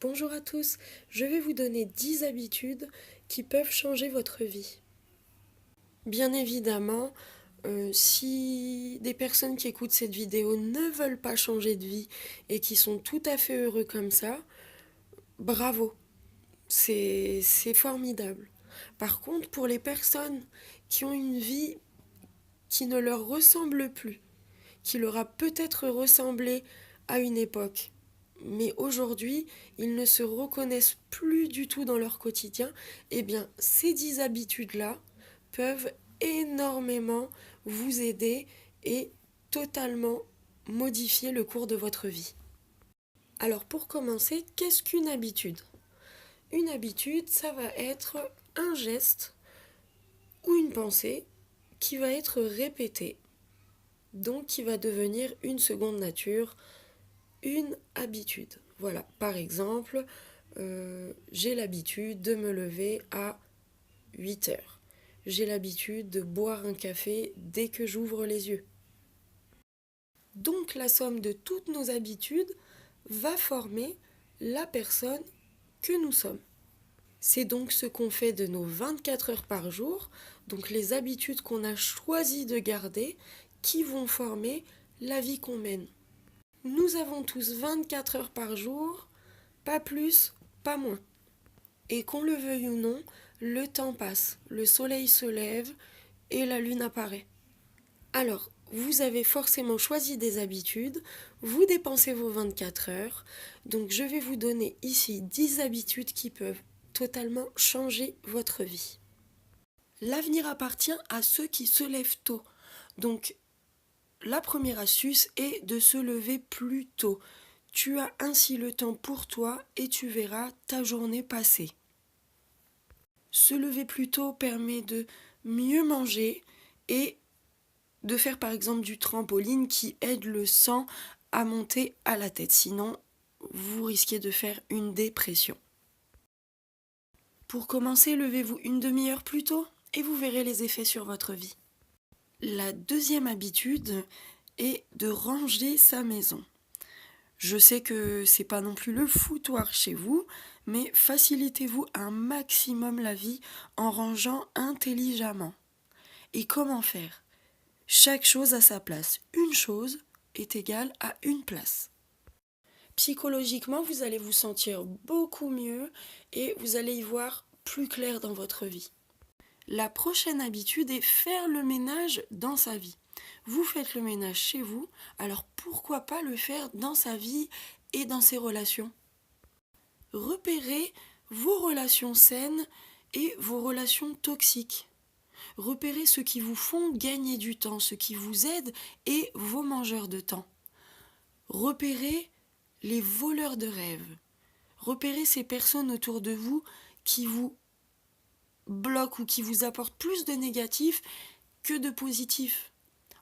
Bonjour à tous, je vais vous donner 10 habitudes qui peuvent changer votre vie. Bien évidemment, si des personnes qui écoutent cette vidéo ne veulent pas changer de vie et qui sont tout à fait heureux comme ça, bravo, c'est formidable. Par contre, pour les personnes qui ont une vie qui ne leur ressemble plus, qui leur a peut-être ressemblé à une époque, mais aujourd'hui, ils ne se reconnaissent plus du tout dans leur quotidien, eh bien, ces 10 habitudes-là peuvent énormément vous aider et totalement modifier le cours de votre vie. Alors, pour commencer, qu'est-ce qu'une habitude? Une habitude, ça va être un geste ou une pensée qui va être répétée, donc qui va devenir une seconde nature, une habitude. Voilà, par exemple, j'ai l'habitude de me lever à 8 heures. J'ai l'habitude de boire un café dès que j'ouvre les yeux. Donc la somme de toutes nos habitudes va former la personne que nous sommes. C'est donc ce qu'on fait de nos 24 heures par jour, donc les habitudes qu'on a choisi de garder, qui vont former la vie qu'on mène. Nous avons tous 24 heures par jour, pas plus, pas moins. Et qu'on le veuille ou non, le temps passe, le soleil se lève et la lune apparaît. Alors, vous avez forcément choisi des habitudes, vous dépensez vos 24 heures, donc je vais vous donner ici 10 habitudes qui peuvent totalement changer votre vie. L'avenir appartient à ceux qui se lèvent tôt. Donc, la première astuce est de se lever plus tôt. Tu as ainsi le temps pour toi et tu verras ta journée passer. Se lever plus tôt permet de mieux manger et de faire par exemple du trampoline qui aide le sang à monter à la tête. Sinon, vous risquez de faire une dépression. Pour commencer, levez-vous une demi-heure plus tôt et vous verrez les effets sur votre vie. La deuxième habitude est de ranger sa maison. Je sais que c'est pas non plus le foutoir chez vous, mais facilitez-vous un maximum la vie en rangeant intelligemment. Et comment faire? Chaque chose a sa place. Une chose est égale à une place. Psychologiquement, vous allez vous sentir beaucoup mieux et vous allez y voir plus clair dans votre vie. La prochaine habitude est faire le ménage dans sa vie. Vous faites le ménage chez vous, alors pourquoi pas le faire dans sa vie et dans ses relations? Repérez vos relations saines et vos relations toxiques. Repérez ceux qui vous font gagner du temps, ceux qui vous aident et vos mangeurs de temps. Repérez les voleurs de rêves. Repérez ces personnes autour de vous qui vous bloquent ou qui vous apportent plus de négatifs que de positifs.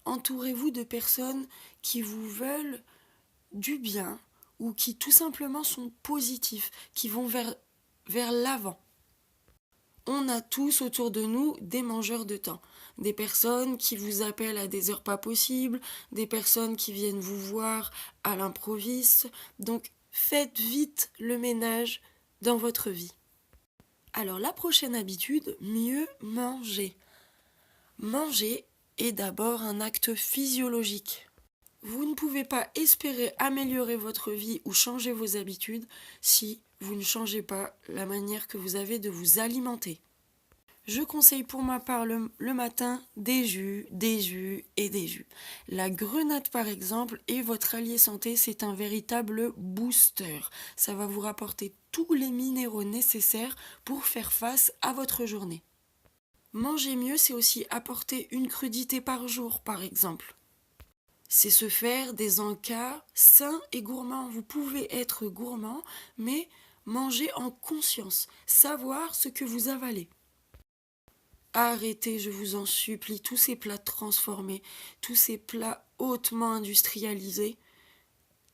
Entourez-vous de personnes qui vous veulent du bien ou qui tout simplement sont positifs, qui vont vers l'avant. On a tous autour de nous des mangeurs de temps, des personnes qui vous appellent à des heures pas possibles, des personnes qui viennent vous voir à l'improviste. Donc faites vite le ménage dans votre vie. Alors la prochaine habitude, mieux manger. Manger est d'abord un acte physiologique. Vous ne pouvez pas espérer améliorer votre vie ou changer vos habitudes si vous ne changez pas la manière que vous avez de vous alimenter. Je conseille pour ma part le matin des jus et des jus. La grenade par exemple est votre allié santé, c'est un véritable booster. Ça va vous rapporter tous les minéraux nécessaires pour faire face à votre journée. Manger mieux, c'est aussi apporter une crudité par jour par exemple. C'est se faire des encas sains et gourmands. Vous pouvez être gourmand, mais manger en conscience, savoir ce que vous avalez. Arrêtez, je vous en supplie, tous ces plats transformés, tous ces plats hautement industrialisés,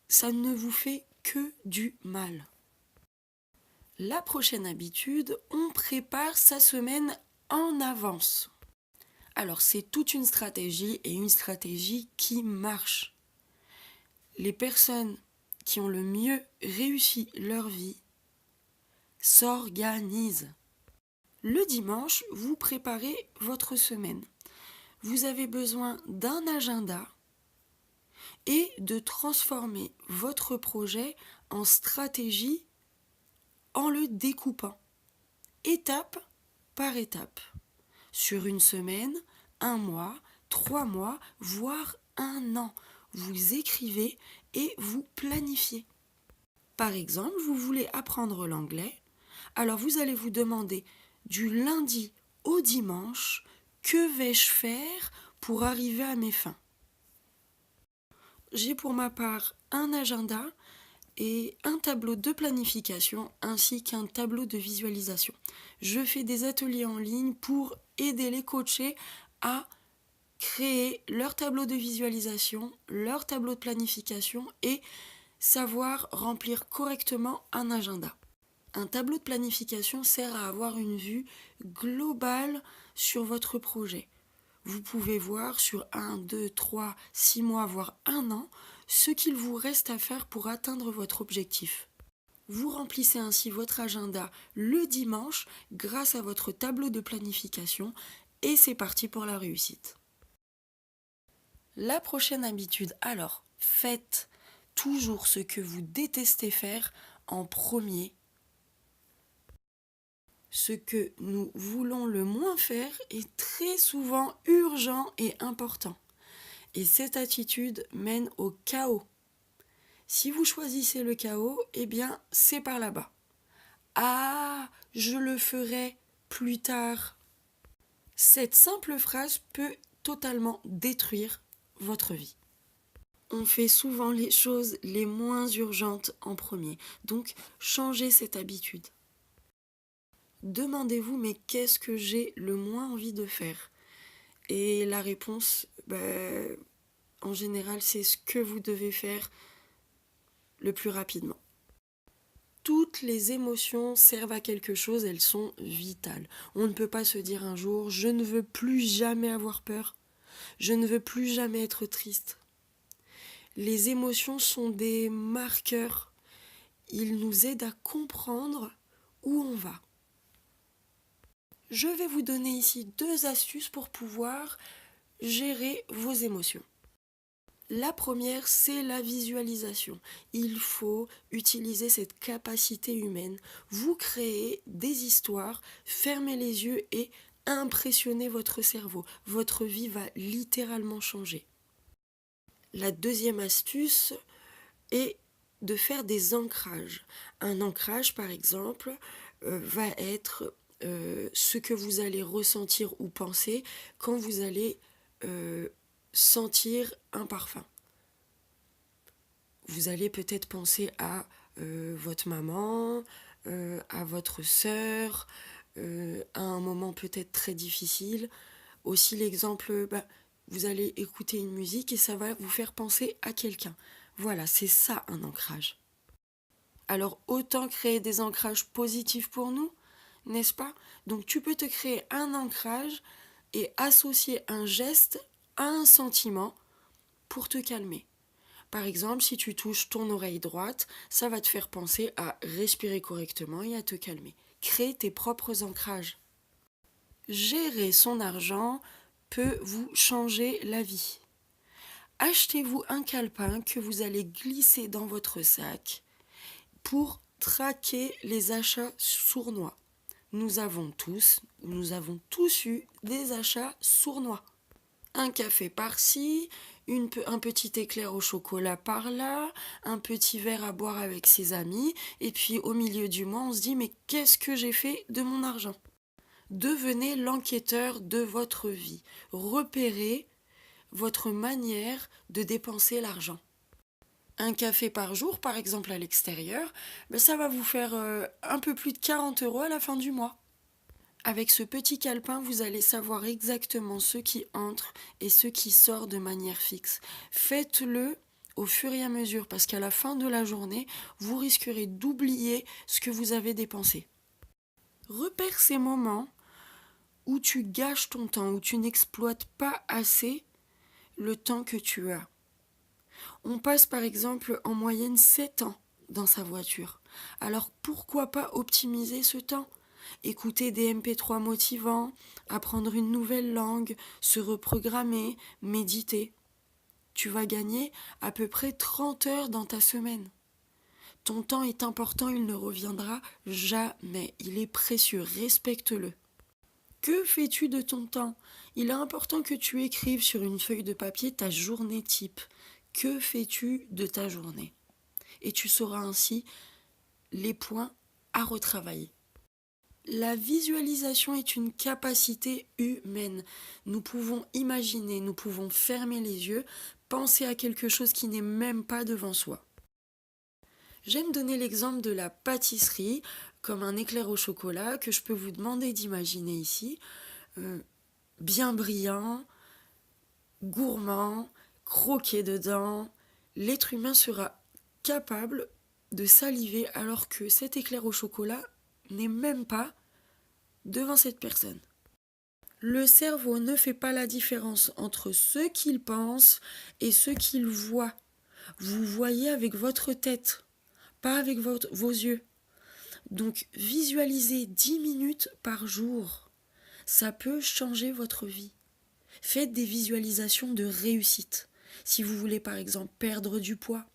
ça ne vous fait que du mal. La prochaine habitude, on prépare sa semaine en avance. Alors c'est toute une stratégie et une stratégie qui marche. Les personnes qui ont le mieux réussi leur vie s'organise. Le dimanche, vous préparez votre semaine. Vous avez besoin d'un agenda et de transformer votre projet en stratégie en le découpant, étape par étape, sur une semaine, un mois, 3 mois, voire un an. Vous écrivez et vous planifiez. Par exemple, vous voulez apprendre l'anglais, alors vous allez vous demander du lundi au dimanche, que vais-je faire pour arriver à mes fins? J'ai pour ma part un agenda et un tableau de planification ainsi qu'un tableau de visualisation. Je fais des ateliers en ligne pour aider les coachés à créer leur tableau de visualisation, leur tableau de planification et savoir remplir correctement un agenda. Un tableau de planification sert à avoir une vue globale sur votre projet. Vous pouvez voir sur 1, 2, 3, 6 mois, voire un an, ce qu'il vous reste à faire pour atteindre votre objectif. Vous remplissez ainsi votre agenda le dimanche grâce à votre tableau de planification et c'est parti pour la réussite. La prochaine habitude, alors, faites toujours ce que vous détestez faire en premier. Ce que nous voulons le moins faire est très souvent urgent et important. Et cette attitude mène au chaos. Si vous choisissez le chaos, eh bien, c'est par là-bas. Ah, je le ferai plus tard. Cette simple phrase peut totalement détruire votre vie. On fait souvent les choses les moins urgentes en premier. Donc, changez cette habitude. Demandez-vous, mais qu'est-ce que j'ai le moins envie de faire? Et la réponse, en général, c'est ce que vous devez faire le plus rapidement. Toutes les émotions servent à quelque chose, elles sont vitales. On ne peut pas se dire un jour, je ne veux plus jamais avoir peur, je ne veux plus jamais être triste. Les émotions sont des marqueurs, ils nous aident à comprendre où on va. Je vais vous donner ici 2 astuces pour pouvoir gérer vos émotions. La première, c'est la visualisation. Il faut utiliser cette capacité humaine. Vous créez des histoires, fermez les yeux et impressionnez votre cerveau. Votre vie va littéralement changer. La deuxième astuce est de faire des ancrages. Un ancrage, par exemple, va être ce que vous allez ressentir ou penser quand vous allez sentir un parfum. Vous allez peut-être penser à votre maman, à votre sœur, à un moment peut-être très difficile. Aussi l'exemple, vous allez écouter une musique et ça va vous faire penser à quelqu'un. Voilà, c'est ça un ancrage. Alors autant créer des ancrages positifs pour nous, n'est-ce pas? Donc tu peux te créer un ancrage et associer un geste à un sentiment pour te calmer. Par exemple, si tu touches ton oreille droite, ça va te faire penser à respirer correctement et à te calmer. Crée tes propres ancrages. Gérer son argent peut vous changer la vie. Achetez-vous un calepin que vous allez glisser dans votre sac pour traquer les achats sournois. Nous avons tous eu des achats sournois. Un café par-ci, un petit éclair au chocolat par-là, un petit verre à boire avec ses amis, et puis au milieu du mois, on se dit « mais qu'est-ce que j'ai fait de mon argent ?» Devenez l'enquêteur de votre vie. Repérez votre manière de dépenser l'argent. Un café par jour, par exemple à l'extérieur, ça va vous faire un peu plus de 40 € à la fin du mois. Avec ce petit calepin, vous allez savoir exactement ce qui entre et ce qui sort de manière fixe. Faites-le au fur et à mesure parce qu'à la fin de la journée, vous risquerez d'oublier ce que vous avez dépensé. Repère ces moments où tu gâches ton temps, où tu n'exploites pas assez le temps que tu as. On passe par exemple en moyenne 7 ans dans sa voiture. Alors pourquoi pas optimiser ce temps? Écouter des MP3 motivants, apprendre une nouvelle langue, se reprogrammer, méditer. Tu vas gagner à peu près 30 heures dans ta semaine. Ton temps est important, il ne reviendra jamais. Il est précieux, respecte-le. Que fais-tu de ton temps? Il est important que tu écrives sur une feuille de papier ta journée type. Que fais-tu de ta journée? Et tu sauras ainsi les points à retravailler. La visualisation est une capacité humaine. Nous pouvons imaginer, nous pouvons fermer les yeux, penser à quelque chose qui n'est même pas devant soi. J'aime donner l'exemple de la pâtisserie, comme un éclair au chocolat que je peux vous demander d'imaginer ici. Bien brillant, gourmand, croqué dedans. L'être humain sera capable de saliver alors que cet éclair au chocolat n'est même pas devant cette personne. Le cerveau ne fait pas la différence entre ce qu'il pense et ce qu'il voit. Vous voyez avec votre tête, pas avec vos yeux. Donc visualisez 10 minutes par jour. Ça peut changer votre vie. Faites des visualisations de réussite. Si vous voulez par exemple perdre du poids.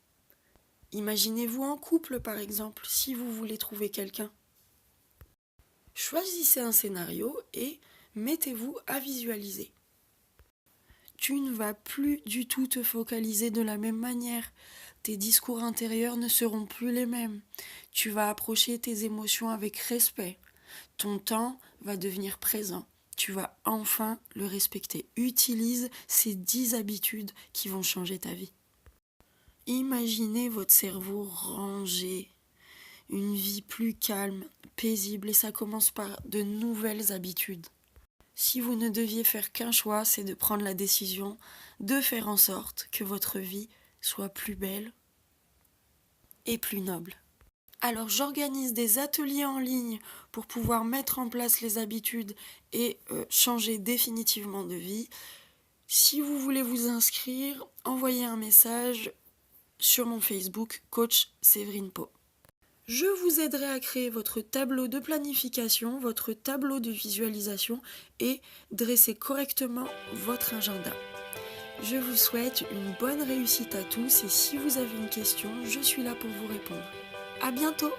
Imaginez-vous en couple par exemple, si vous voulez trouver quelqu'un. Choisissez un scénario et mettez-vous à visualiser. Tu ne vas plus du tout te focaliser de la même manière. Tes discours intérieurs ne seront plus les mêmes. Tu vas approcher tes émotions avec respect. Ton temps va devenir présent. Tu vas enfin le respecter. Utilise ces 10 habitudes qui vont changer ta vie. Imaginez votre cerveau rangé. Une vie plus calme, paisible, et ça commence par de nouvelles habitudes. Si vous ne deviez faire qu'un choix, c'est de prendre la décision de faire en sorte que votre vie soit plus belle et plus noble. Alors j'organise des ateliers en ligne pour pouvoir mettre en place les habitudes et changer définitivement de vie. Si vous voulez vous inscrire, envoyez un message sur mon Facebook, Coach Séverine Pau. Je vous aiderai à créer votre tableau de planification, votre tableau de visualisation et dresser correctement votre agenda. Je vous souhaite une bonne réussite à tous et si vous avez une question, je suis là pour vous répondre. À bientôt!